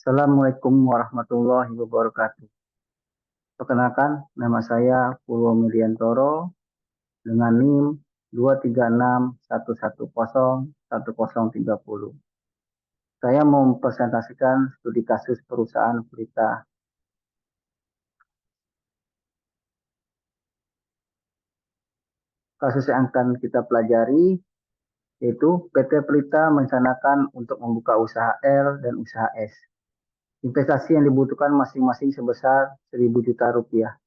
Assalamualaikum warahmatullahi wabarakatuh. Perkenalkan, nama saya Purwomidiantoro dengan NIM 23611011030. Saya mau mempresentasikan studi kasus perusahaan Pelita. Kasus yang akan kita pelajari yaitu PT Pelita merencanakan untuk membuka usaha L dan usaha S. Investasi yang dibutuhkan masing-masing sebesar 1.000 juta rupiah,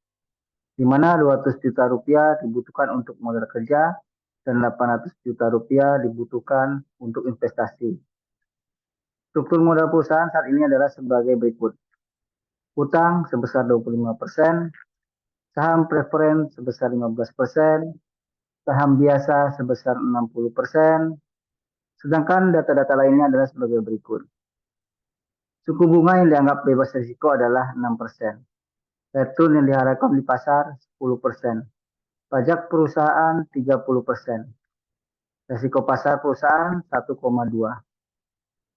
di mana 200 juta rupiah dibutuhkan untuk modal kerja dan 800 juta rupiah dibutuhkan untuk investasi. Struktur modal perusahaan saat ini adalah sebagai berikut. Utang sebesar 25%, saham preferen sebesar 15%, saham biasa sebesar 60%, sedangkan data-data lainnya adalah sebagai berikut. Suku bunga yang dianggap bebas risiko adalah 6%. Return yang diharapkan di pasar 10%. Pajak perusahaan 30%. Risiko pasar perusahaan 1,2.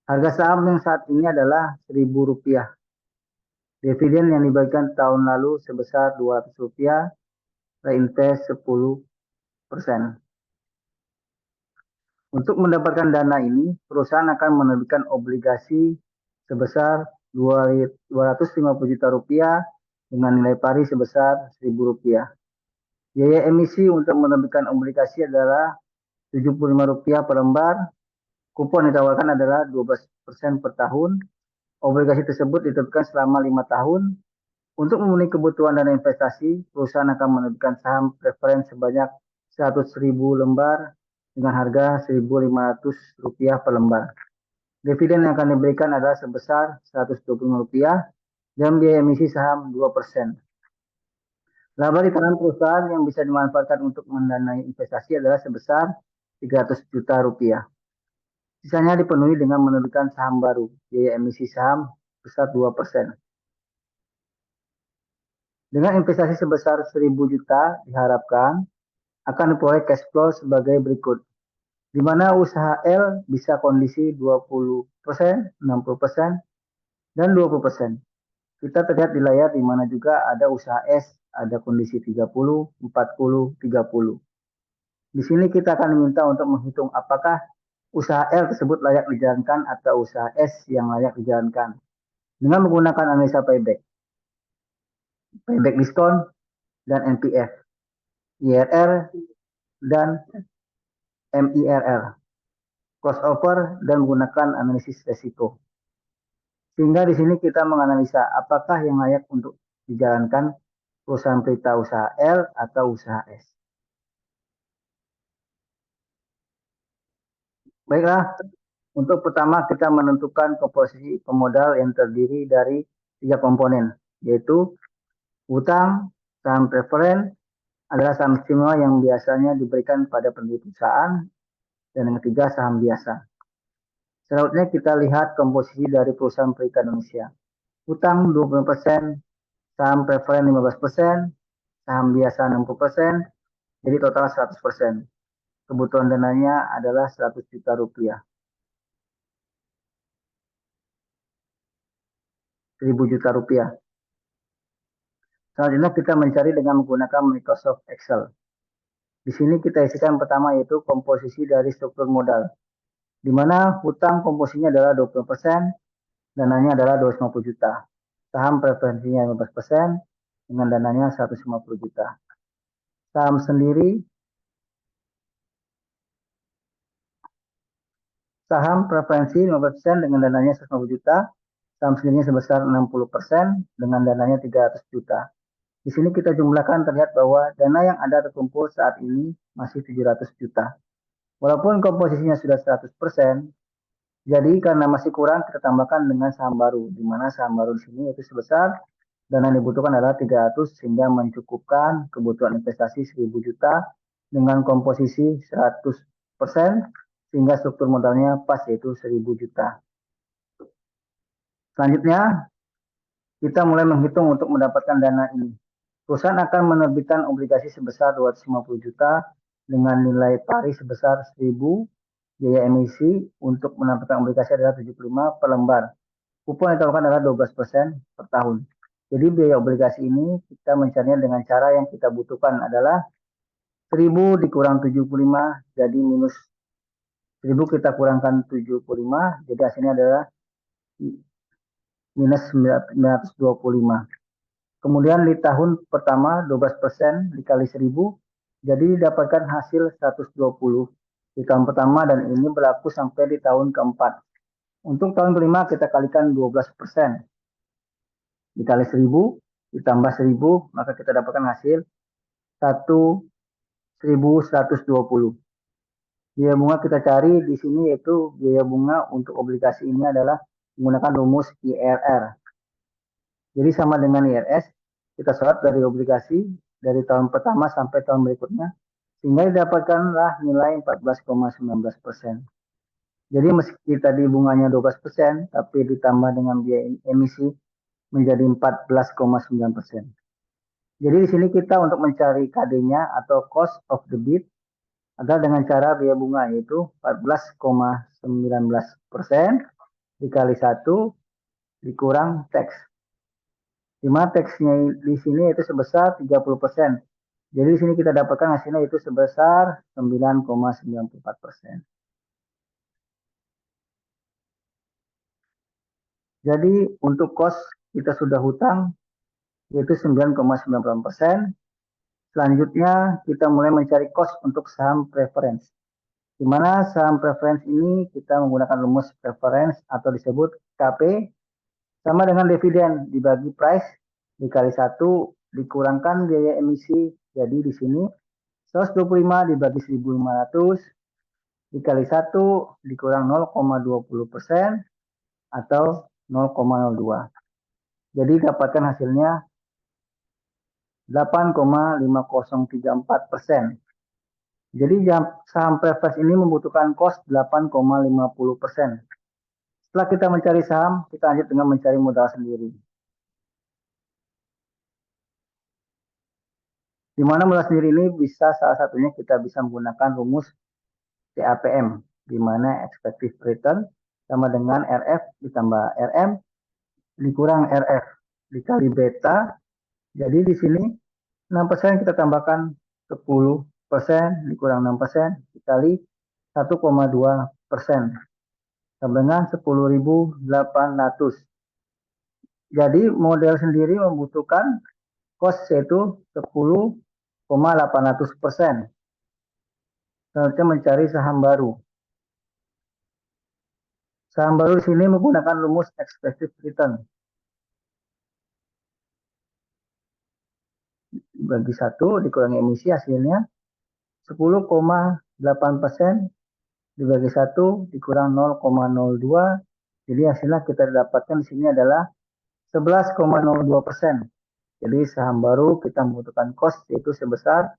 Harga saham yang saat ini adalah Rp1.000. Dividen yang dibagikan tahun lalu sebesar Rp200, reinvest 10%. Untuk mendapatkan dana ini, perusahaan akan menerbitkan obligasi sebesar Rp250 juta dengan nilai pari sebesar Rp1.000. Biaya emisi untuk menerbitkan obligasi adalah Rp75 per lembar. Kupon yang ditawarkan adalah 12% per tahun. Obligasi tersebut diterbitkan selama 5 tahun. Untuk memenuhi kebutuhan dana investasi, perusahaan akan menerbitkan saham preferen sebanyak 100.000 lembar dengan harga Rp1.500 per lembar. Dividen yang akan diberikan adalah sebesar Rp125 dan biaya emisi saham 2%. Laba di tangan perusahaan yang bisa dimanfaatkan untuk mendanai investasi adalah sebesar Rp300 juta. Sisanya dipenuhi dengan menerbitkan saham baru. Biaya emisi saham besar 2%. Dengan investasi sebesar 1.000 juta diharapkan akan diperoleh cash flow sebagai berikut. Di mana usaha L bisa kondisi 20%, 60%, dan 20%. Kita terlihat di layar di mana juga ada usaha S, ada kondisi 30, 40, 30. Di sini kita akan diminta untuk menghitung apakah usaha L tersebut layak dijalankan atau usaha S yang layak dijalankan dengan menggunakan analisa payback diskon, dan NPF, IRR, dan MIRR, crossover, dan menggunakan analisis resiko. Sehingga di sini kita menganalisa apakah yang layak untuk dijalankan perusahaan Pelita usaha L atau usaha S. Baiklah, untuk pertama kita menentukan komposisi pemodal yang terdiri dari 3 komponen, yaitu utang, saham preferen adalah saham istimewa yang biasanya diberikan pada pendiri perusahaan, dan yang ketiga saham biasa. Selanjutnya kita lihat komposisi dari perusahaan Pelita Indonesia. Utang 20%, saham preferen 15%, saham biasa 60%, jadi total 100%. Kebutuhan dananya adalah 100 juta rupiah. 1.000 juta rupiah. Selanjutnya kita mencari dengan menggunakan Microsoft Excel. Di sini kita isikan pertama yaitu komposisi dari struktur modal, di mana hutang komposisinya adalah 20%, dananya adalah 250 juta. Saham preferensinya 15% dengan dananya 150 juta. Saham sendiri, saham preferensi 15% dengan dananya 150 juta. Saham sendirinya sebesar 60% dengan dananya 300 juta. Di sini kita jumlahkan terlihat bahwa dana yang ada terkumpul saat ini masih 700 juta. Walaupun komposisinya sudah 100%, jadi karena masih kurang kita tambahkan dengan saham baru, di mana saham baru di sini itu sebesar dana yang dibutuhkan adalah 300 sehingga mencukupkan kebutuhan investasi 1.000 juta dengan komposisi 100% sehingga struktur modalnya pas yaitu 1.000 juta. Selanjutnya kita mulai menghitung untuk mendapatkan dana ini. Perusahaan akan menerbitkan obligasi sebesar 250 juta dengan nilai pari sebesar 1.000. Biaya emisi untuk menerbitkan obligasi adalah 75 per lembar. Kupon yang ditawarkan adalah 12% per tahun. Jadi biaya obligasi ini kita mencarinya dengan cara yang kita butuhkan adalah 1000 dikurang 75 jadi minus 1000 kita kurangkan 75 jadi hasilnya adalah minus 925. Kemudian di tahun pertama 12% dikali 1000 jadi didapatkan hasil 120 di tahun pertama dan ini berlaku sampai di tahun keempat. Untuk tahun kelima kita kalikan 12% dikali 1000 ditambah 1000 maka kita dapatkan hasil 1120. Biaya bunga kita cari di sini yaitu biaya bunga untuk obligasi ini adalah menggunakan rumus IRR. Jadi sama dengan IRS, kita sorot dari obligasi dari tahun pertama sampai tahun berikutnya, sehingga didapatkanlah nilai 14,19%. Jadi meski tadi bunganya 12%, tapi ditambah dengan biaya emisi menjadi 14,9%. Jadi di sini kita untuk mencari KD-nya atau cost of the bid adalah dengan cara biaya bunga yaitu 14,19% dikali 1 dikurang teks. Di mana teksnya di sini itu sebesar 30%. Jadi di sini kita dapatkan hasilnya itu sebesar 9,94%. Jadi untuk kos kita sudah hutang yaitu 9,94%. Selanjutnya kita mulai mencari kos untuk saham preference. Di mana saham preference ini kita menggunakan rumus preference atau disebut KP sama dengan dividen dibagi price dikali 1 dikurangkan biaya emisi. Jadi di sini 125 dibagi 1500 dikali 1 dikurang 0,20% atau 0,02. Jadi dapatkan hasilnya 8,5034%. Jadi saham preference ini membutuhkan cost 8,50%. Setelah kita mencari saham, kita lanjut dengan mencari modal sendiri. Di mana modal sendiri ini bisa salah satunya kita bisa menggunakan rumus CAPM, di mana expected return sama dengan RF ditambah RM dikurang RF dikali beta. Jadi di sini 6% kita tambahkan 10% dikurang 6% dikali 1,2% sama dengan 10.800. Jadi model sendiri membutuhkan cost yaitu 10,800%. Selanjutnya mencari saham baru. Saham baru di sini menggunakan rumus expected return. Bagi 1 dikurangi emisi hasilnya 10,8% dibagi 1 dikurang 0,02. Jadi hasilnya kita dapatkan di sini adalah 11,02%. Jadi saham baru kita membutuhkan cost yaitu sebesar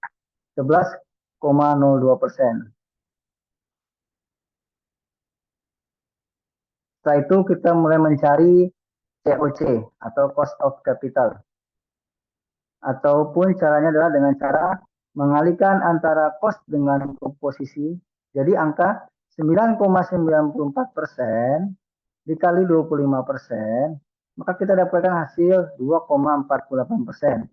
11,02%. Setelah itu kita mulai mencari COC atau cost of capital. Ataupun caranya adalah dengan cara mengalihkan antara cost dengan komposisi. Jadi angka 9,94% dikali 25%, maka kita dapatkan hasil 2,48%.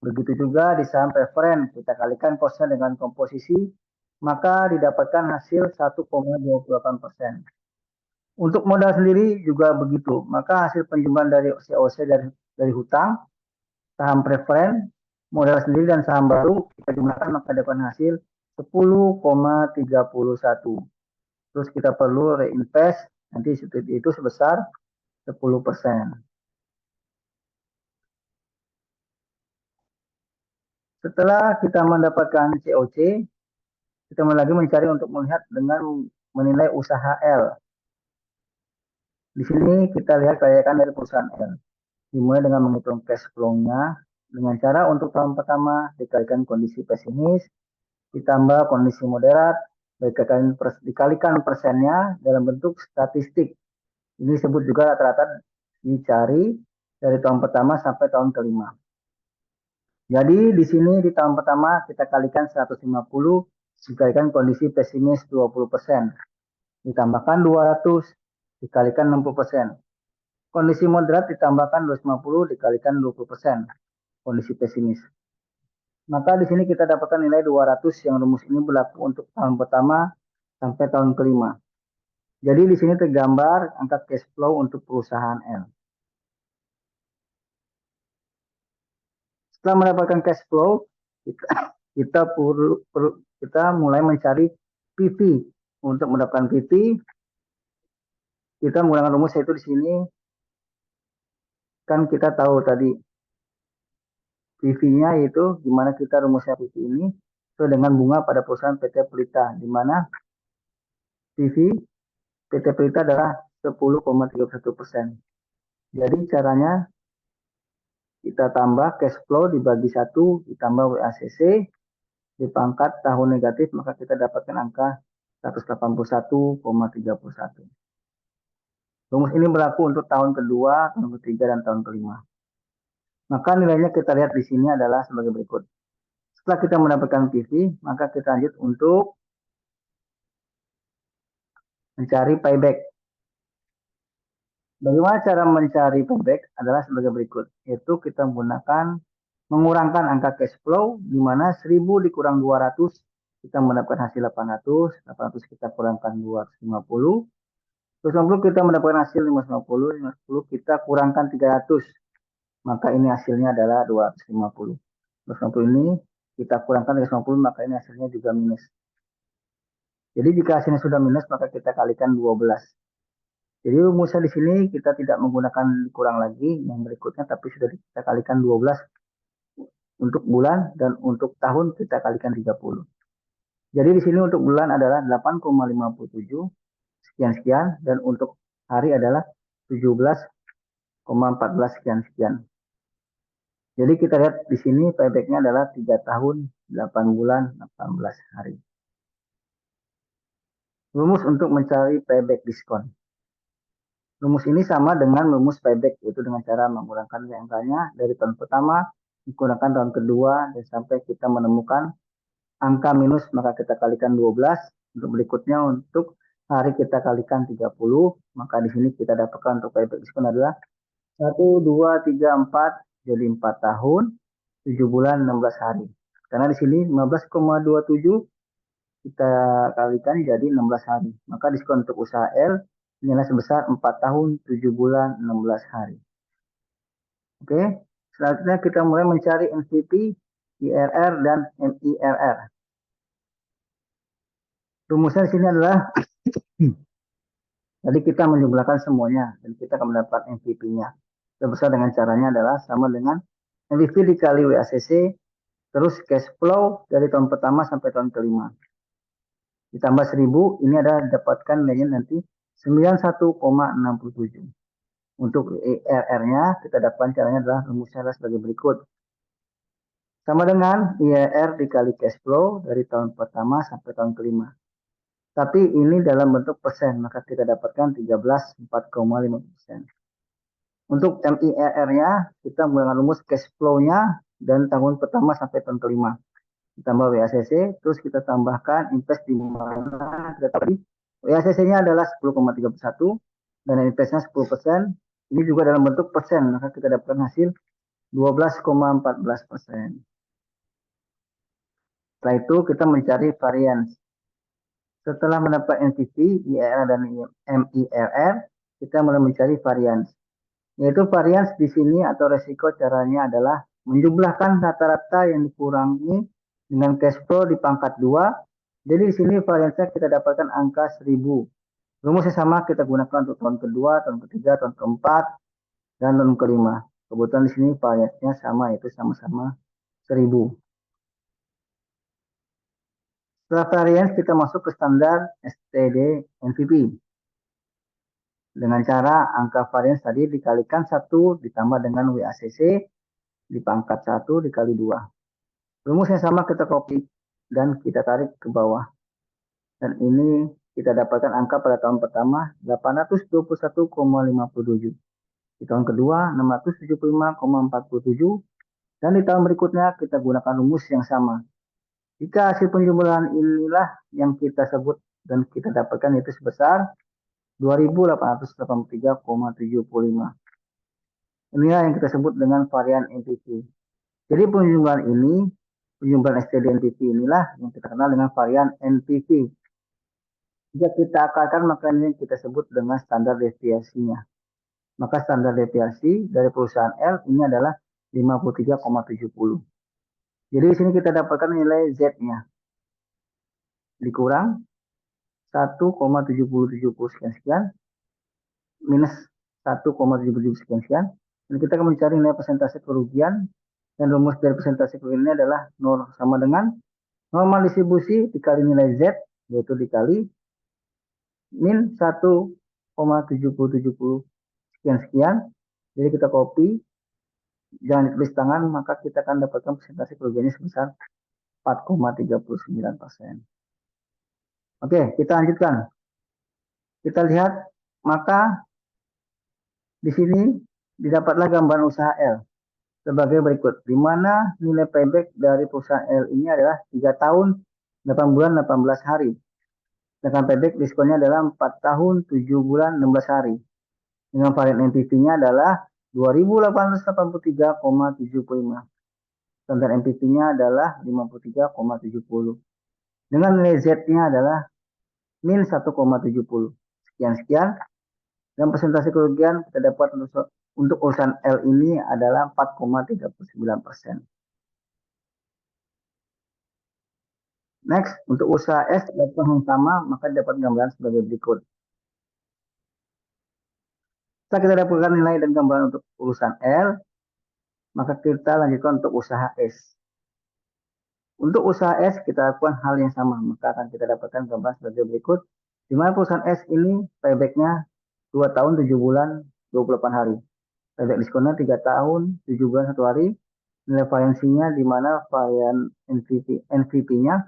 Begitu juga di saham preferen, kita kalikan costnya dengan komposisi, maka didapatkan hasil 1,28%. Untuk modal sendiri juga begitu, maka hasil penjumlahan dari COC dari hutang, saham preferen, modal sendiri dan saham baru kita jumlahkan maka dapatkan hasil 10,31. Terus kita perlu reinvest nanti itu sebesar 10%. Setelah kita mendapatkan COC, kita lagi mencari untuk melihat dengan menilai usaha L. Di sini kita lihat kelayakan dari perusahaan L. Dimulai dengan menghitung cash flow-nya dengan cara untuk tahun pertama dikalikan kondisi pesimis, ditambah kondisi moderat, dikalikan persennya dalam bentuk statistik. Ini disebut juga rata-rata dicari dari tahun pertama sampai tahun kelima. Jadi di sini di tahun pertama kita kalikan 150 dikalikan kondisi pesimis 20%. Ditambahkan 200 dikalikan 60%. Kondisi moderat ditambahkan 250 dikalikan 20%. Kondisi pesimis. Maka di sini kita dapatkan nilai 200 yang rumus ini berlaku untuk tahun pertama sampai tahun kelima. Jadi di sini tergambar angka cash flow untuk perusahaan L. Setelah mendapatkan cash flow, kita mulai mencari PV. Untuk mendapatkan PV, kita menggunakan rumus yaitu di sini kan kita tahu tadi PV-nya itu gimana kita rumusnya PV ini sesuai dengan bunga pada perusahaan PT Pelita, di mana PV PT Pelita adalah 10,31%. Jadi caranya kita tambah cash flow dibagi 1 ditambah WACC dipangkat tahun negatif, maka kita dapatkan angka 181,31. Rumus ini berlaku untuk tahun kedua, tahun ketiga, dan tahun kelima. Maka nilainya kita lihat di sini adalah sebagai berikut. Setelah kita mendapatkan PV, maka kita lanjut untuk mencari payback. Bagaimana cara mencari payback adalah sebagai berikut, yaitu kita mengurangkan angka cash flow, di mana 1000 dikurang 200, kita mendapatkan hasil 800, 800 kita kurangkan 250, 250 kita mendapatkan hasil 550, 550 kita kurangkan 300, maka ini hasilnya adalah 250. 250 ini kita kurangkan 350, maka ini hasilnya juga minus. Jadi jika hasilnya sudah minus, maka kita kalikan 12. Jadi rumusnya di sini kita tidak menggunakan kurang lagi yang berikutnya, tapi sudah kita kalikan 12 untuk bulan, dan untuk tahun kita kalikan 30. Jadi di sini untuk bulan adalah 8,57 sekian-sekian, dan untuk hari adalah 17,14 sekian-sekian. Jadi kita lihat di sini paybacknya adalah 3 tahun, 8 bulan, 18 hari. Rumus untuk mencari payback diskon. Rumus ini sama dengan rumus payback, yaitu dengan cara mengurangkan angkanya dari tahun pertama, menggunakan tahun kedua, dan sampai kita menemukan angka minus, maka kita kalikan 12. Untuk berikutnya untuk hari kita kalikan 30, maka di sini kita dapatkan untuk payback diskon adalah 1, 2, 3, 4, jadi 4 tahun, 7 bulan, 16 hari. Karena di sini 15,27 kita kalikan jadi 16 hari. Maka diskon untuk usaha L nilai sebesar 4 tahun, 7 bulan, 16 hari. Oke, selanjutnya kita mulai mencari MVP, IRR, dan MIRR. Rumusnya di sini adalah tadi kita menjumlahkan semuanya dan kita akan mendapat MVP-nya. Sebesar dengan caranya adalah sama dengan MVP dikali WACC terus cash flow dari tahun pertama sampai tahun kelima. Ditambah 1000, ini adalah dapatkan nilainya nanti 91,67. Untuk IRR-nya kita dapatkan caranya adalah rumusnya adalah sebagai berikut. Sama dengan IRR dikali cash flow dari tahun pertama sampai tahun kelima. Tapi ini dalam bentuk persen, maka kita dapatkan 13,4,5%. Untuk MIRR-nya kita menggunakan rumus cash flow-nya dan tahun pertama sampai tahun kelima. Ditambah WACC, terus kita tambahkan invest di mana kita tahu WACC-nya adalah 10,31 dan investnya 10%. Ini juga dalam bentuk persen, maka kita dapatkan hasil 12,14%. Setelah itu kita mencari variance. Setelah mendapat NPV, IRR, dan MIRR, kita mulai mencari variance. Yaitu variance di sini atau resiko caranya adalah menjumlahkan rata-rata yang dikurangi dengan cash flow dipangkat 2. Jadi di sini variance-nya kita dapatkan angka 1000. Rumusnya sama kita gunakan untuk tahun kedua, tahun ketiga, tahun keempat, dan tahun kelima. Kebetulan di sini variance-nya sama, yaitu sama-sama 1000. Setelah variance kita masuk ke standar STD NVP. Dengan cara angka variance tadi dikalikan 1 ditambah dengan WACC dipangkat 1 dikali 2. Rumusnya sama kita copy dan kita tarik ke bawah. Dan ini kita dapatkan angka pada tahun pertama 821,57. Di tahun kedua 675,47. Dan di tahun berikutnya kita gunakan rumus yang sama. Jika hasil penjumlahan inilah yang kita sebut dan kita dapatkan itu sebesar 2.883,75. Inilah yang kita sebut dengan varian NPV. Jadi penjumlahan STD NPV inilah yang kita kenal dengan varian NPV. Jika kita akalkan, maka ini kita sebut dengan standar deviasinya. Maka standar deviasi dari perusahaan L ini adalah 53,70. Jadi di sini kita dapatkan nilai Z-nya dikurang 1,770 sekian minus 1,770 sekian. Dan kita akan mencari nilai persentase kerugian, dan rumus dari persentase kerugian ini adalah 0 sama dengan normal distribusi dikali nilai Z, yaitu dikali min 1,770 sekian. Jadi kita copy, jangan ditulis tangan, maka kita akan dapatkan persentase kerugiannya sebesar 4,39%. Oke, kita lanjutkan. Kita lihat, maka di sini didapatlah gambaran usaha L sebagai berikut, di mana nilai payback dari perusahaan L ini adalah 3 tahun, 8 bulan, 18 hari. Sedangkan payback diskonnya adalah 4 tahun, 7 bulan, 16 hari. Dengan varian NPV-nya adalah 2.883,75. Standar NPV-nya adalah 53,70. Dengan nilai Z-nya adalah min 1,70. Sekian. Dan persentase kerugian kita dapat untuk urusan L ini adalah 4,39%. Next, untuk usaha S lakukan yang sama, maka dapat gambaran sebagai berikut. Setelah kita dapatkan nilai dan gambaran untuk urusan L, maka kita lanjutkan untuk usaha S. Untuk usaha S kita lakukan hal yang sama, maka akan kita dapatkan gambaran sebagai berikut, di mana perusahaan S ini payback-nya 2 tahun 7 bulan 28 hari. Payback diskonnya 3 tahun 7 bulan 1 hari. Nilai variansinya di mana varian NPV-nya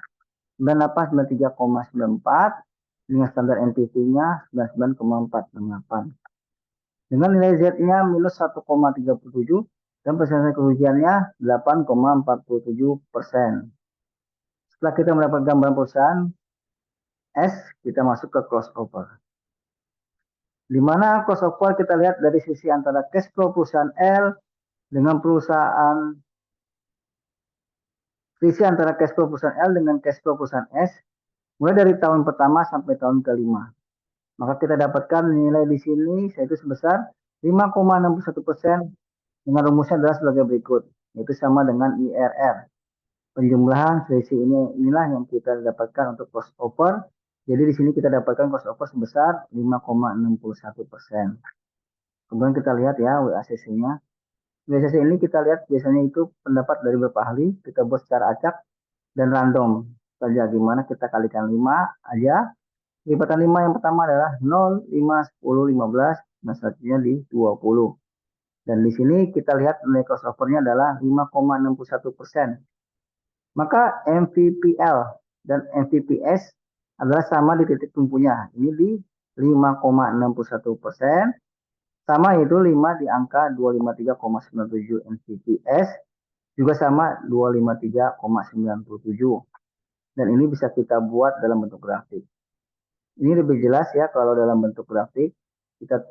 9893,94 dengan standar NPV-nya 99,468. Dengan nilai Z-nya minus 1,37 dan persentase kerugiannya 8,47%. Setelah kita mendapat gambaran perusahaan S, kita masuk ke crossover. Di mana crossover kita lihat dari sisi antara cash flow perusahaan L dengan antara cash flow perusahaan L dengan cash flow perusahaan S, mulai dari tahun pertama sampai tahun kelima. Maka kita dapatkan nilai di sini yaitu sebesar 5,61%, dengan rumusnya adalah sebagai berikut, yaitu sama dengan IRR. Penjumlahan selisih inilah yang kita dapatkan untuk crossover. Jadi di sini kita dapatkan crossover sebesar 5,61%. Kemudian kita lihat ya WACC-nya. WACC ini kita lihat biasanya itu pendapat dari beberapa ahli, kita buat secara acak dan random saja. Gimana kita kalikan 5 aja. Lipatan 5 yang pertama adalah 0, 5, 10, 15, dan selanjutnya di 20. Dan di sini kita lihat nilai crossover-nya adalah 5,61%. Maka MVPL dan MVPS adalah sama di titik tumpunya. Ini di 5,61%. Sama yaitu 5 di angka 253,97 MVPS. Juga sama 253,97. Dan ini bisa kita buat dalam bentuk grafik. Ini lebih jelas ya kalau dalam bentuk grafik. Kita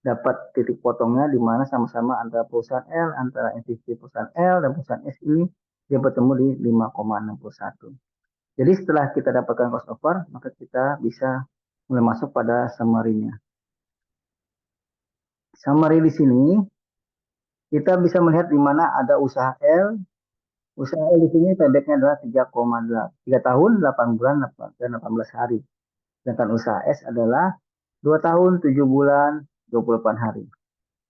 dapat titik potongnya di mana sama-sama antara perusahaan L, antara MVP perusahaan L dan perusahaan S ini dia bertemu di 5,61. Jadi setelah kita dapatkan crossover, maka kita bisa mulai masuk pada summary-nya. Summary di sini kita bisa melihat di mana ada usaha L. Usaha L di sini payback-nya adalah 3 tahun, 8 bulan, dan 18 hari. Sedangkan usaha S adalah 2 tahun, 7 bulan, 28 hari.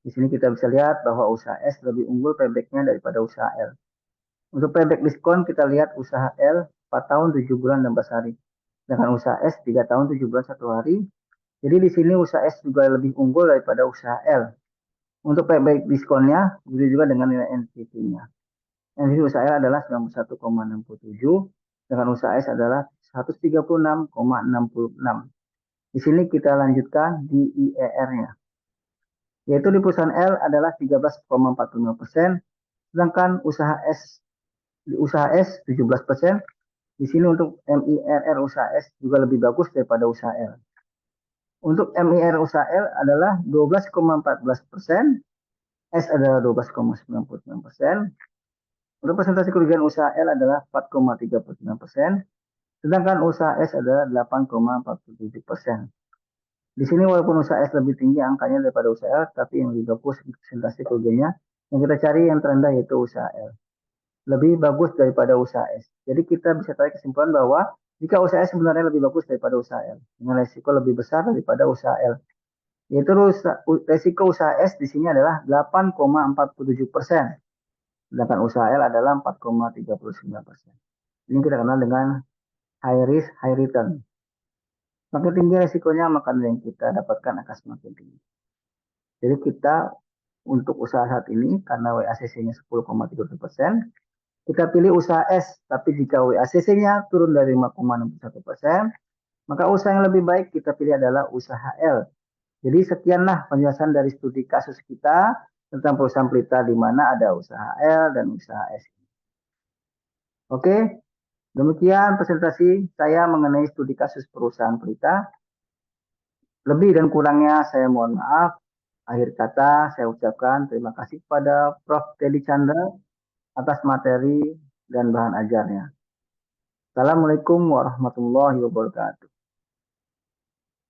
Di sini kita bisa lihat bahwa usaha S lebih unggul payback-nya daripada usaha L. Untuk payback diskon kita lihat usaha L 4 tahun 7 bulan 16 hari. Sedangkan usaha S 3 tahun 7 bulan 1 hari. Jadi di sini usaha S juga lebih unggul daripada usaha L. Untuk payback diskonnya begitu juga dengan nilai NPV-nya. NPV usaha L adalah 91,67, sedangkan usaha S adalah 136,66. Di sini kita lanjutkan di IRR-nya. Yaitu di perusahaan L adalah 13,45%, sedangkan di usaha S 17%. Di sini untuk MIRR usaha S juga lebih bagus daripada usaha L. Untuk MIRR usaha L adalah 12,14%, S adalah 12,99%. Untuk presentasi kerugian usaha L adalah 4,39%. Sedangkan usaha S adalah 8,47%. Di sini walaupun usaha S lebih tinggi angkanya daripada usaha L, tapi yang lebih bagus presentasi kerugiannya, yang kita cari yang terendah yaitu usaha L. Lebih bagus daripada usaha S. Jadi kita bisa tarik kesimpulan bahwa jika usaha S sebenarnya lebih bagus daripada usaha L, dengan resiko lebih besar daripada usaha L. Yaitu resiko usaha S di sini adalah 8,47%. Sedangkan usaha L adalah 4,39%. Ini kita kenal dengan high risk, high return. Makin tinggi resikonya, maka yang kita dapatkan akan semakin tinggi. Jadi kita untuk usaha saat ini, karena WACC-nya 10,30%, kita pilih usaha S. Tapi jika WACC-nya turun dari 5,61%, maka usaha yang lebih baik kita pilih adalah usaha L. Jadi sekianlah penjelasan dari studi kasus kita tentang perusahaan pelita di mana ada usaha L dan usaha S. Oke, demikian presentasi saya mengenai studi kasus perusahaan pelita. Lebih dan kurangnya saya mohon maaf. Akhir kata saya ucapkan terima kasih kepada Prof. Teddy Chandra atas materi dan bahan ajarnya. Assalamualaikum warahmatullahi wabarakatuh.